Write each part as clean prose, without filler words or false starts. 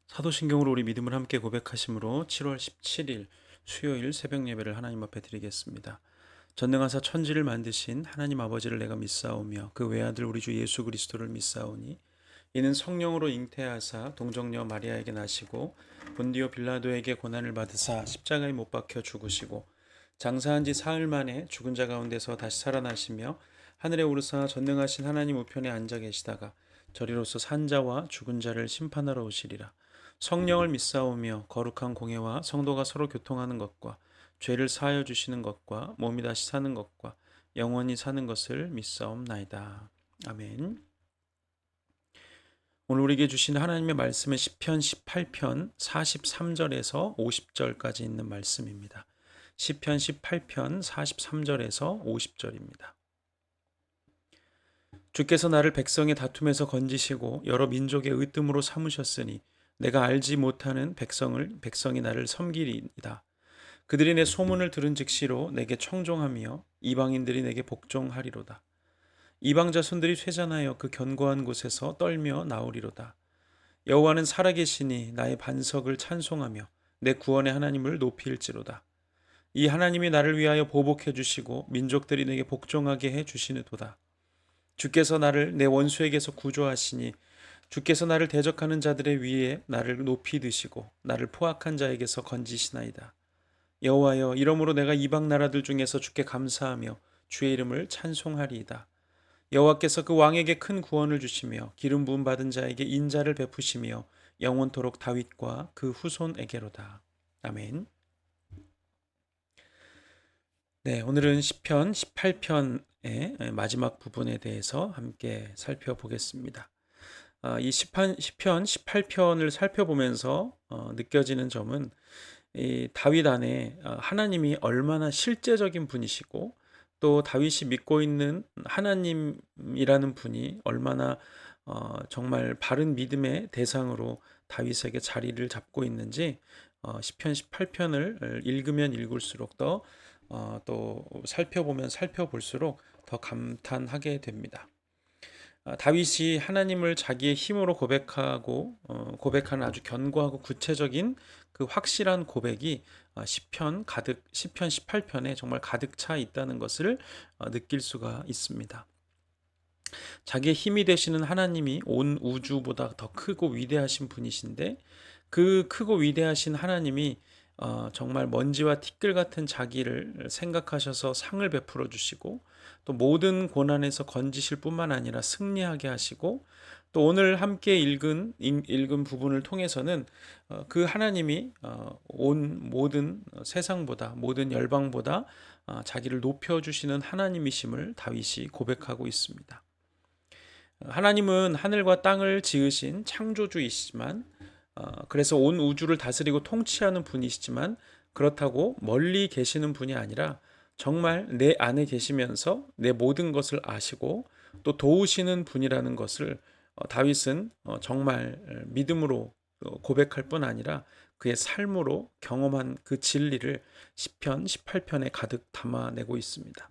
사도신경으로 우리 믿음을 함께 고백하심으로 7월 17일 수요일 새벽 예배를 하나님 앞에 드리겠습니다. 전능하사 천지를 만드신 하나님 아버지를 내가 믿사오며 그 외아들 우리 주 예수 그리스도를 믿사오니 이는 성령으로 잉태하사 동정녀 마리아에게 나시고 본디오 빌라도에게 고난을 받으사 십자가에 못 박혀 죽으시고 장사한 지 사흘 만에 죽은 자 가운데서 다시 살아나시며 하늘에 오르사 전능하신 하나님 우편에 앉아 계시다가 저리로서 산자와 죽은 자를 심판하러 오시리라. 성령을 믿사오며 거룩한 공예와 성도가 서로 교통하는 것과 죄를 사하여 주시는 것과 몸이 다시 사는 것과 영원히 사는 것을 믿사옵나이다. 아멘. 오늘 우리에게 주신 하나님의 말씀은 시편 18편 43절에서 50절까지 있는 말씀입니다. 시편 18편 43절에서 50절입니다. 주께서 나를 백성의 다툼에서 건지시고 여러 민족의 으뜸으로 삼으셨으니 내가 알지 못하는 백성이 나를 섬기리이다. 그들이 내 소문을 들은 즉시로 내게 청종하며 이방인들이 내게 복종하리로다. 이방 자손들이 쇠잔하여 그 견고한 곳에서 떨며 나오리로다. 여호와는 살아계시니 나의 반석을 찬송하며 내 구원의 하나님을 높일지로다. 이 하나님이 나를 위하여 보복해 주시고 민족들이 내게 복종하게 해 주시는도다. 주께서 나를 내 원수에게서 구조하시니 주께서 나를 대적하는 자들의 위에 나를 높이 드시고 나를 포악한 자에게서 건지시나이다. 여호와여, 이러므로 내가 이방 나라들 중에서 주께 감사하며 주의 이름을 찬송하리이다. 여호와께서 그 왕에게 큰 구원을 주시며 기름 부음 받은 자에게 인자를 베푸시며 영원토록 다윗과 그 후손에게로다. 아멘. 네, 오늘은 시편 18편의 마지막 부분에 대해서 함께 살펴보겠습니다. 이 시편 18편을 살펴보면서 느껴지는 점은 이 다윗 안에 하나님이 얼마나 실제적인 분이시고 또 다윗이 믿고 있는 하나님이라는 분이 얼마나 정말 바른 믿음의 대상으로 다윗에게 자리를 잡고 있는지 시편 18편을 읽으면 읽을수록 또 살펴보면 살펴볼수록 더 감탄하게 됩니다. 다윗이 하나님을 자기의 힘으로 고백하는 아주 견고하고 구체적인 그 확실한 고백이 시편 18편에 정말 가득 차 있다는 것을 느낄 수가 있습니다. 자기의 힘이 되시는 하나님이 온 우주보다 더 크고 위대하신 분이신데 그 크고 위대하신 하나님이 정말 먼지와 티끌 같은 자기를 생각하셔서 상을 베풀어 주시고 또 모든 고난에서 건지실 뿐만 아니라 승리하게 하시고 또 오늘 함께 읽은 부분을 통해서는 그 하나님이 온 모든 세상보다 모든 열방보다 자기를 높여주시는 하나님이심을 다윗이 고백하고 있습니다. 하나님은 하늘과 땅을 지으신 창조주이시지만 그래서 온 우주를 다스리고 통치하는 분이시지만 그렇다고 멀리 계시는 분이 아니라 정말 내 안에 계시면서 내 모든 것을 아시고 또 도우시는 분이라는 것을 다윗은 정말 믿음으로 고백할 뿐 아니라 그의 삶으로 경험한 그 진리를 시편 18편에 가득 담아내고 있습니다.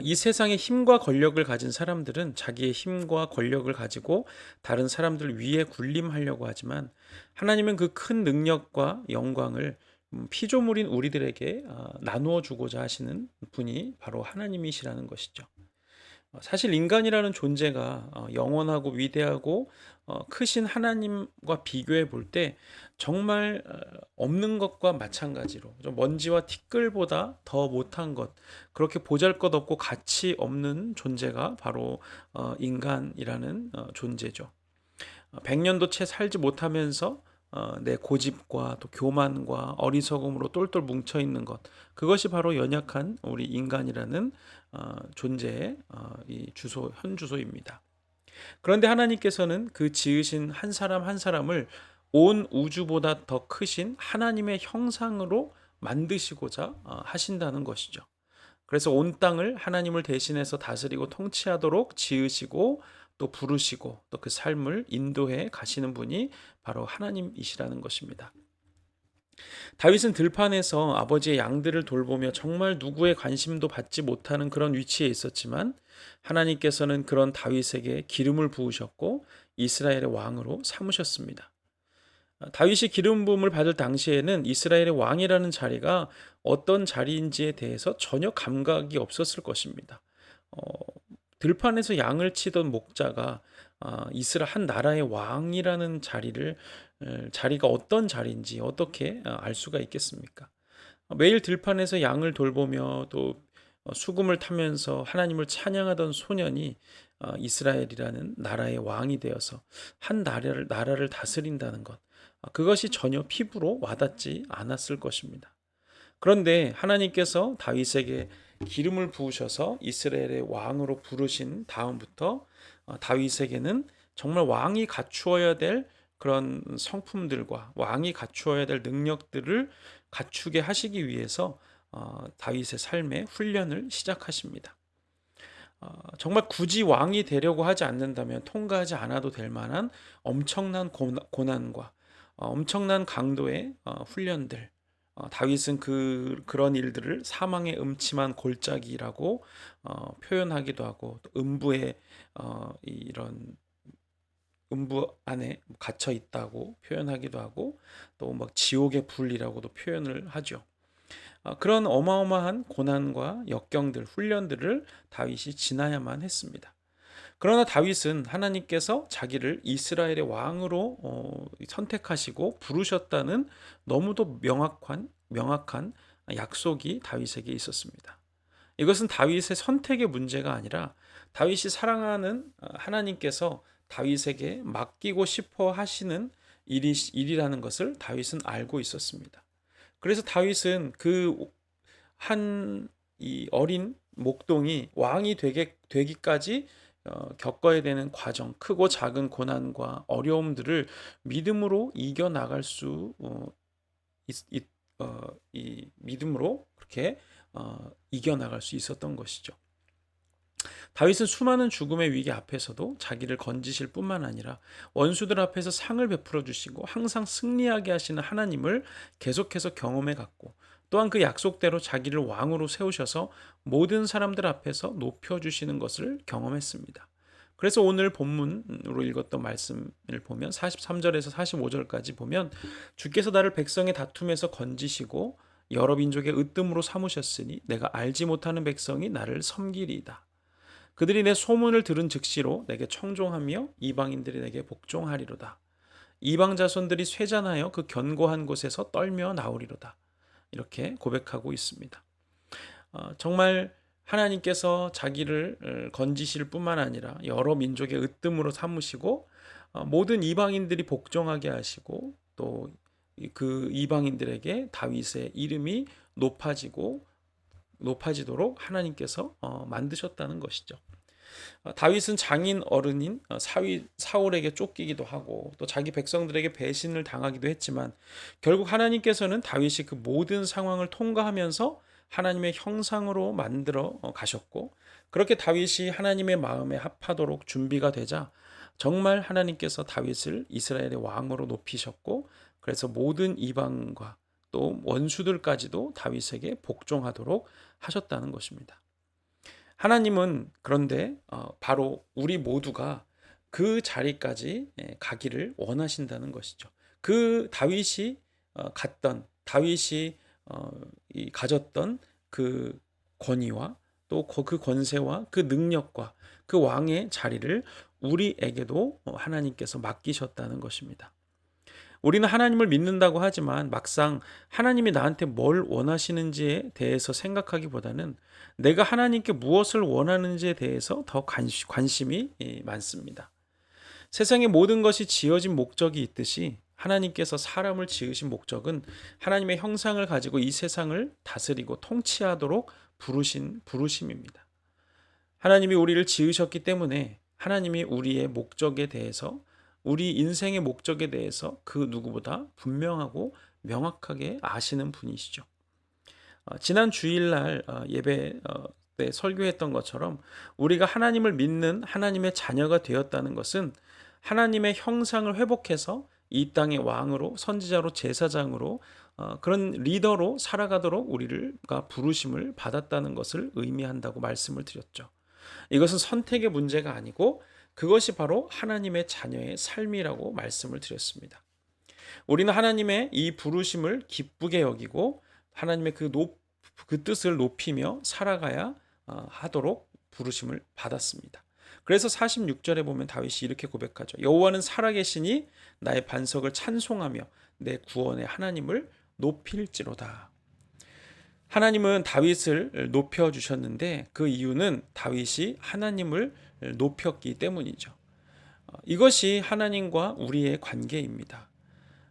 이 세상의 힘과 권력을 가진 사람들은 자기의 힘과 권력을 가지고 다른 사람들 위에 군림하려고 하지만 하나님은 그 큰 능력과 영광을 피조물인 우리들에게 나누어 주고자 하시는 분이 바로 하나님이시라는 것이죠. 사실 인간이라는 존재가 영원하고 위대하고 크신 하나님과 비교해 볼 때 정말 없는 것과 마찬가지로 좀 먼지와 티끌보다 더 못한 것, 그렇게 보잘것없고 가치 없는 존재가 바로 인간이라는 존재죠. 100년도 채 살지 못하면서 내 고집과 또 교만과 어리석음으로 똘똘 뭉쳐 있는 것, 그것이 바로 연약한 우리 인간이라는 존재의 현 주소입니다. 그런데 하나님께서는 그 지으신 한 사람 한 사람을 온 우주보다 더 크신 하나님의 형상으로 만드시고자 하신다는 것이죠. 그래서 온 땅을 하나님을 대신해서 다스리고 통치하도록 지으시고 또 부르시고 또 그 삶을 인도해 가시는 분이 바로 하나님이시라는 것입니다. 다윗은 들판에서 아버지의 양들을 돌보며 정말 누구의 관심도 받지 못하는 그런 위치에 있었지만 하나님께서는 그런 다윗에게 기름을 부으셨고 이스라엘의 왕으로 삼으셨습니다. 다윗이 기름 부음을 받을 당시에는 이스라엘의 왕이라는 자리가 어떤 자리인지에 대해서 전혀 감각이 없었을 것입니다. 어, 들판에서 양을 치던 목자가 한 나라의 왕이라는 자리가 어떤 자리인지 어떻게 알 수가 있겠습니까? 매일 들판에서 양을 돌보며 또 수금을 타면서 하나님을 찬양하던 소년이 이스라엘이라는 나라의 왕이 되어서 한 나라를 다스린다는 것, 그것이 전혀 피부로 와닿지 않았을 것입니다. 그런데 하나님께서 다윗에게 기름을 부으셔서 이스라엘의 왕으로 부르신 다음부터 다윗에게는 정말 왕이 갖추어야 될 그런 성품들과 왕이 갖추어야 될 능력들을 갖추게 하시기 위해서 다윗의 삶의 훈련을 시작하십니다. 정말 굳이 왕이 되려고 하지 않는다면 통과하지 않아도 될 만한 엄청난 고난과 엄청난 강도의 훈련들, 다윗은 그런 일들을 사망의 음침한 골짜기라고 표현하기도 하고, 또 이런 음부 안에 갇혀 있다고 표현하기도 하고, 또 막 지옥의 불이라고도 표현을 하죠. 그런 어마어마한 고난과 역경들, 훈련들을 다윗이 지나야만 했습니다. 그러나 다윗은 하나님께서 자기를 이스라엘의 왕으로 선택하시고 부르셨다는 너무도 명확한 약속이 다윗에게 있었습니다. 이것은 다윗의 선택의 문제가 아니라 다윗이 사랑하는 하나님께서 다윗에게 맡기고 싶어 하시는 일이라는 것을 다윗은 알고 있었습니다. 그래서 다윗은 이 어린 목동이 왕이 되기까지 겪어야 되는 과정, 크고 작은 고난과 어려움들을 믿음으로 이겨 나갈 이 믿음으로 그렇게 이겨 나갈 수 있었던 것이죠. 다윗은 수많은 죽음의 위기 앞에서도 자기를 건지실 뿐만 아니라 원수들 앞에서 상을 베풀어 주시고 항상 승리하게 하시는 하나님을 계속해서 경험해 갔고, 또한 그 약속대로 자기를 왕으로 세우셔서 모든 사람들 앞에서 높여주시는 것을 경험했습니다. 그래서 오늘 본문으로 읽었던 말씀을 보면 43절에서 45절까지 보면, 주께서 나를 백성의 다툼에서 건지시고 여러 민족의 으뜸으로 삼으셨으니 내가 알지 못하는 백성이 나를 섬기리이다. 그들이 내 소문을 들은 즉시로 내게 청종하며 이방인들이 내게 복종하리로다. 이방 자손들이 쇠잔하여 그 견고한 곳에서 떨며 나오리로다. 이렇게 고백하고 있습니다. 정말 하나님께서 자기를 건지실 뿐만 아니라 여러 민족의 으뜸으로 삼으시고 모든 이방인들이 복종하게 하시고, 또 그 이방인들에게 다윗의 이름이 높아지도록 하나님께서 만드셨다는 것이죠. 다윗은 장인 어른인 사울에게 쫓기기도 하고 또 자기 백성들에게 배신을 당하기도 했지만, 결국 하나님께서는 다윗이 그 모든 상황을 통과하면서 하나님의 형상으로 만들어 가셨고, 그렇게 다윗이 하나님의 마음에 합하도록 준비가 되자 정말 하나님께서 다윗을 이스라엘의 왕으로 높이셨고, 그래서 모든 이방과 또 원수들까지도 다윗에게 복종하도록 하셨다는 것입니다. 하나님은 그런데 바로 우리 모두가 그 자리까지 가기를 원하신다는 것이죠. 그 다윗이 가졌던 그 권위와 또 그 권세와 그 능력과 그 왕의 자리를 우리에게도 하나님께서 맡기셨다는 것입니다. 우리는 하나님을 믿는다고 하지만 막상 하나님이 나한테 뭘 원하시는지에 대해서 생각하기보다는 내가 하나님께 무엇을 원하는지에 대해서 더 관심이 많습니다. 세상의 모든 것이 지어진 목적이 있듯이 하나님께서 사람을 지으신 목적은 하나님의 형상을 가지고 이 세상을 다스리고 통치하도록 부르신 부르심입니다. 하나님이 우리를 지으셨기 때문에 하나님이 우리 인생의 목적에 대해서 그 누구보다 분명하고 명확하게 아시는 분이시죠. 지난 주일날 예배 때 설교했던 것처럼 우리가 하나님을 믿는 하나님의 자녀가 되었다는 것은 하나님의 형상을 회복해서 이 땅의 왕으로, 선지자로, 제사장으로, 그런 리더로 살아가도록 우리가 부르심을 받았다는 것을 의미한다고 말씀을 드렸죠. 이것은 선택의 문제가 아니고 그것이 바로 하나님의 자녀의 삶이라고 말씀을 드렸습니다. 우리는 하나님의 이 부르심을 기쁘게 여기고 하나님의 그 뜻을 높이며 살아가야 하도록 부르심을 받았습니다. 그래서 46절에 보면 다윗이 이렇게 고백하죠. 여호와는 살아계시니 나의 반석을 찬송하며 내 구원의 하나님을 높일지로다. 하나님은 다윗을 높여주셨는데 그 이유는 다윗이 하나님을 높였기 때문이죠. 이것이 하나님과 우리의 관계입니다.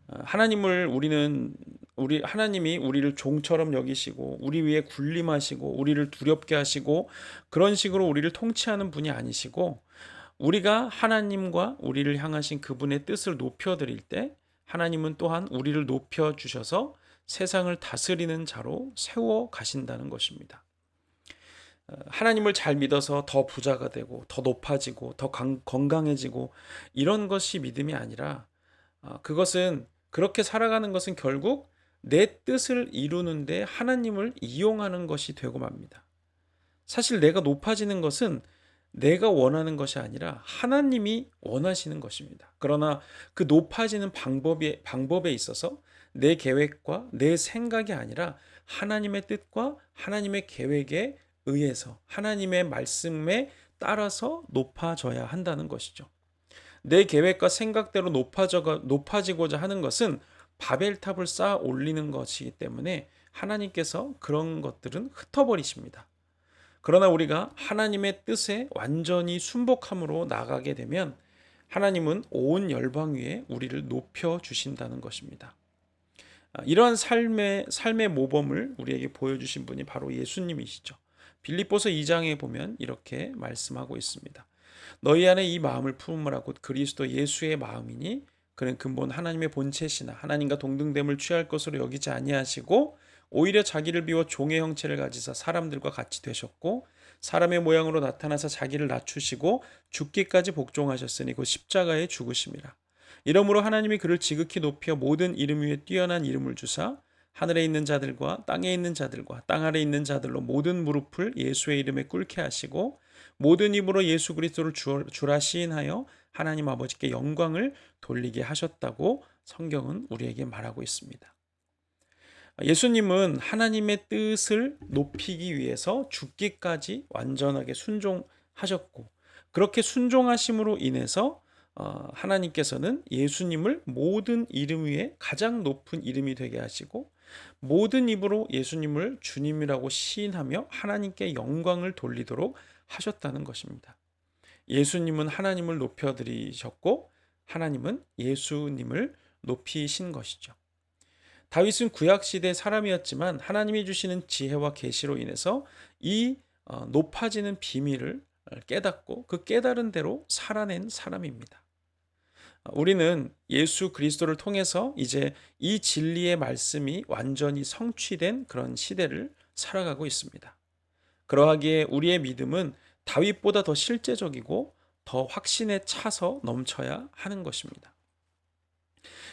하나님이 우리를 종처럼 여기시고 우리 위에 군림하시고 우리를 두렵게 하시고 그런 식으로 우리를 통치하는 분이 아니시고, 우리가 하나님과 우리를 향하신 그분의 뜻을 높여 드릴 때 하나님은 또한 우리를 높여 주셔서 세상을 다스리는 자로 세워 가신다는 것입니다. 하나님을 잘 믿어서 더 부자가 되고 더 높아지고 더 건강해지고 이런 것이 믿음이 아니라, 그것은 그렇게 살아가는 것은 결국 내 뜻을 이루는데 하나님을 이용하는 것이 되고 맙니다. 사실 내가 높아지는 것은 내가 원하는 것이 아니라 하나님이 원하시는 것입니다. 그러나 그 높아지는 방법에 있어서 내 계획과 내 생각이 아니라 하나님의 뜻과 하나님의 계획에 의해서 하나님의 말씀에 따라서 높아져야 한다는 것이죠. 내 계획과 생각대로 높아지고자 하는 것은 바벨탑을 쌓아 올리는 것이기 때문에 하나님께서 그런 것들은 흩어버리십니다. 그러나 우리가 하나님의 뜻에 완전히 순복함으로 나가게 되면 하나님은 온 열방 위에 우리를 높여 주신다는 것입니다. 이러한 삶의 모범을 우리에게 보여주신 분이 바로 예수님이시죠. 빌립보서 2장에 보면 이렇게 말씀하고 있습니다. 너희 안에 이 마음을 품으라 곧 그리스도 예수의 마음이니 그는 근본 하나님의 본체시나 하나님과 동등됨을 취할 것으로 여기지 아니하시고 오히려 자기를 비워 종의 형체를 가지사 사람들과 같이 되셨고 사람의 모양으로 나타나서 자기를 낮추시고 죽기까지 복종하셨으니 곧 십자가에 죽으심이라. 이러므로 하나님이 그를 지극히 높여 모든 이름 위에 뛰어난 이름을 주사 하늘에 있는 자들과 땅에 있는 자들과 땅 아래 있는 자들로 모든 무릎을 예수의 이름에 꿇게 하시고 모든 입으로 예수 그리스도를 주라 시인하여 하나님 아버지께 영광을 돌리게 하셨다고 성경은 우리에게 말하고 있습니다. 예수님은 하나님의 뜻을 높이기 위해서 죽기까지 완전하게 순종하셨고, 그렇게 순종하심으로 인해서 하나님께서는 예수님을 모든 이름 위에 가장 높은 이름이 되게 하시고 모든 입으로 예수님을 주님이라고 시인하며 하나님께 영광을 돌리도록 하셨다는 것입니다. 예수님은 하나님을 높여드리셨고 하나님은 예수님을 높이신 것이죠. 다윗은 구약시대 사람이었지만 하나님이 주시는 지혜와 계시로 인해서 이 높아지는 비밀을 깨닫고 그 깨달은 대로 살아낸 사람입니다. 우리는 예수 그리스도를 통해서 이제 이 진리의 말씀이 완전히 성취된 그런 시대를 살아가고 있습니다. 그러하기에 우리의 믿음은 다윗보다 더 실제적이고 더 확신에 차서 넘쳐야 하는 것입니다.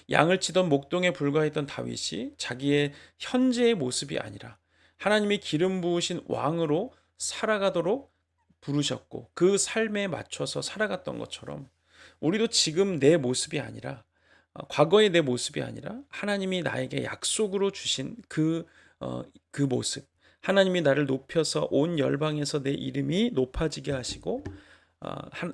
양을 치던 목동에 불과했던 다윗이 자기의 현재의 모습이 아니라 하나님이 기름 부으신 왕으로 살아가도록 부르셨고 그 삶에 맞춰서 살아갔던 것처럼 우리도 지금 내 모습이 아니라 과거의 내 모습이 아니라 하나님이 나에게 약속으로 주신 그 모습, 하나님이 나를 높여서 온 열방에서 내 이름이 높아지게 하시고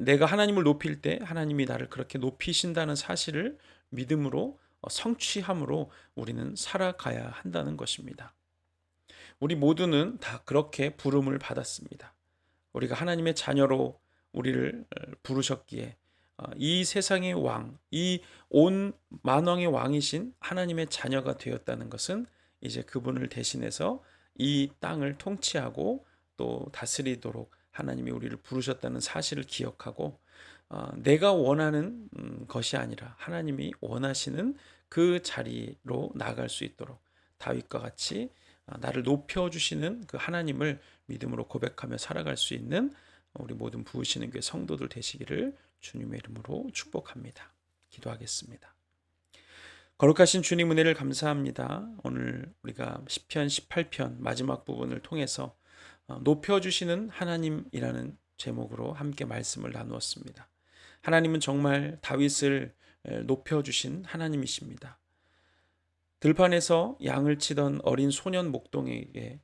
내가 하나님을 높일 때 하나님이 나를 그렇게 높이신다는 사실을 믿음으로 성취함으로 우리는 살아가야 한다는 것입니다. 우리 모두는 다 그렇게 부름을 받았습니다. 우리가 하나님의 자녀로 우리를 부르셨기에 이 세상의 왕, 이 온 만왕의 왕이신 하나님의 자녀가 되었다는 것은 이제 그분을 대신해서 이 땅을 통치하고 또 다스리도록 하나님이 우리를 부르셨다는 사실을 기억하고 내가 원하는 것이 아니라 하나님이 원하시는 그 자리로 나아갈 수 있도록 다윗과 같이 나를 높여주시는 그 하나님을 믿음으로 고백하며 살아갈 수 있는 우리 모든 부으시는 교회 성도들 되시기를 주님의 이름으로 축복합니다. 기도하겠습니다. 거룩하신 주님 은혜를 감사합니다. 오늘 우리가 시편 18편 마지막 부분을 통해서 높여주시는 하나님이라는 제목으로 함께 말씀을 나누었습니다. 하나님은 정말 다윗을 높여주신 하나님이십니다. 들판에서 양을 치던 어린 소년 목동에게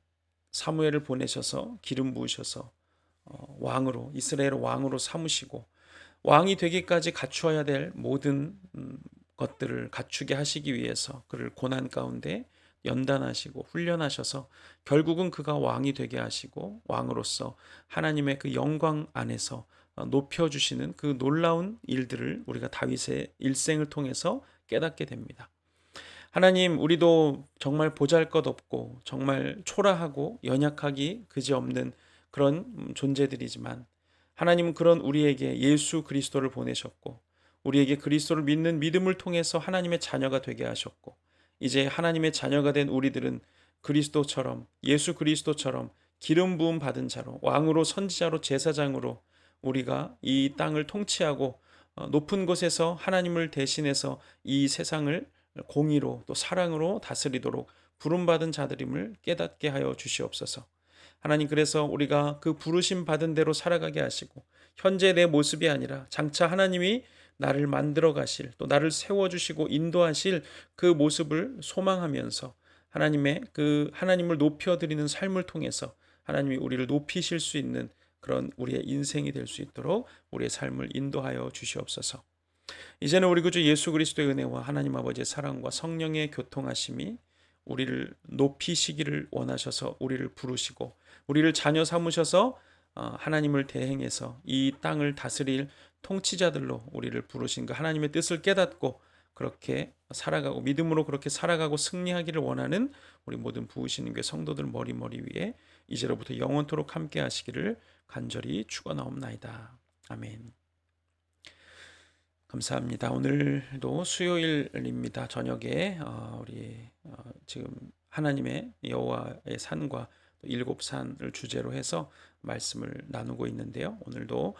사무엘을 보내셔서 기름 부으셔서 왕으로, 이스라엘 왕으로 삼으시고 왕이 되기까지 갖추어야 될 모든 것들을 갖추게 하시기 위해서 그를 고난 가운데 연단하시고 훈련하셔서 결국은 그가 왕이 되게 하시고 왕으로서 하나님의 그 영광 안에서 높여주시는 그 놀라운 일들을 우리가 다윗의 일생을 통해서 깨닫게 됩니다. 하나님, 우리도 정말 보잘것없고 정말 초라하고 연약하기 그지없는 그런 존재들이지만 하나님은 그런 우리에게 예수 그리스도를 보내셨고 우리에게 그리스도를 믿는 믿음을 통해서 하나님의 자녀가 되게 하셨고 이제 하나님의 자녀가 된 우리들은 그리스도처럼, 예수 그리스도처럼 기름 부음 받은 자로, 왕으로, 선지자로, 제사장으로 우리가 이 땅을 통치하고 높은 곳에서 하나님을 대신해서 이 세상을 공의로 또 사랑으로 다스리도록 부름받은 자들임을 깨닫게 하여 주시옵소서. 하나님, 그래서 우리가 그 부르심 받은 대로 살아가게 하시고 현재 내 모습이 아니라 장차 하나님이 나를 만들어 가실, 또 나를 세워주시고 인도하실 그 모습을 소망하면서 하나님을 높여드리는 삶을 통해서 하나님이 우리를 높이실 수 있는 그런 우리의 인생이 될 수 있도록 우리의 삶을 인도하여 주시옵소서. 이제는 우리 구주 예수 그리스도의 은혜와 하나님 아버지의 사랑과 성령의 교통하심이 우리를 높이시기를 원하셔서 우리를 부르시고 우리를 자녀 삼으셔서 하나님을 대행해서 이 땅을 다스릴 통치자들로 우리를 부르신 그 하나님의 뜻을 깨닫고 그렇게 살아가고 믿음으로 그렇게 살아가고 승리하기를 원하는 우리 모든 부으시는 교회 성도들 머리 위에 이제로부터 영원토록 함께 하시기를 간절히 축원하옵나이다. 아멘. 감사합니다. 오늘도 수요일입니다. 저녁에 우리 지금 하나님의 여호와의 산과 일곱 산을 주제로 해서 말씀을 나누고 있는데요. 오늘도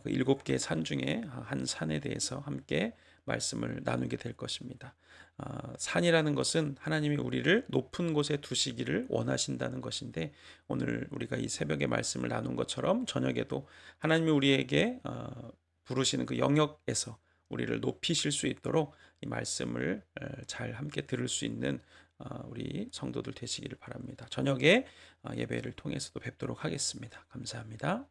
그 일곱 개의 산 중에 한 산에 대해서 함께 말씀을 나누게 될 것입니다. 산이라는 것은 하나님이 우리를 높은 곳에 두시기를 원하신다는 것인데 오늘 우리가 이 새벽에 말씀을 나눈 것처럼 저녁에도 하나님이 우리에게 부르시는 그 영역에서 우리를 높이실 수 있도록 이 말씀을 잘 함께 들을 수 있는 우리 성도들 되시기를 바랍니다. 저녁에 예배를 통해서도 뵙도록 하겠습니다. 감사합니다.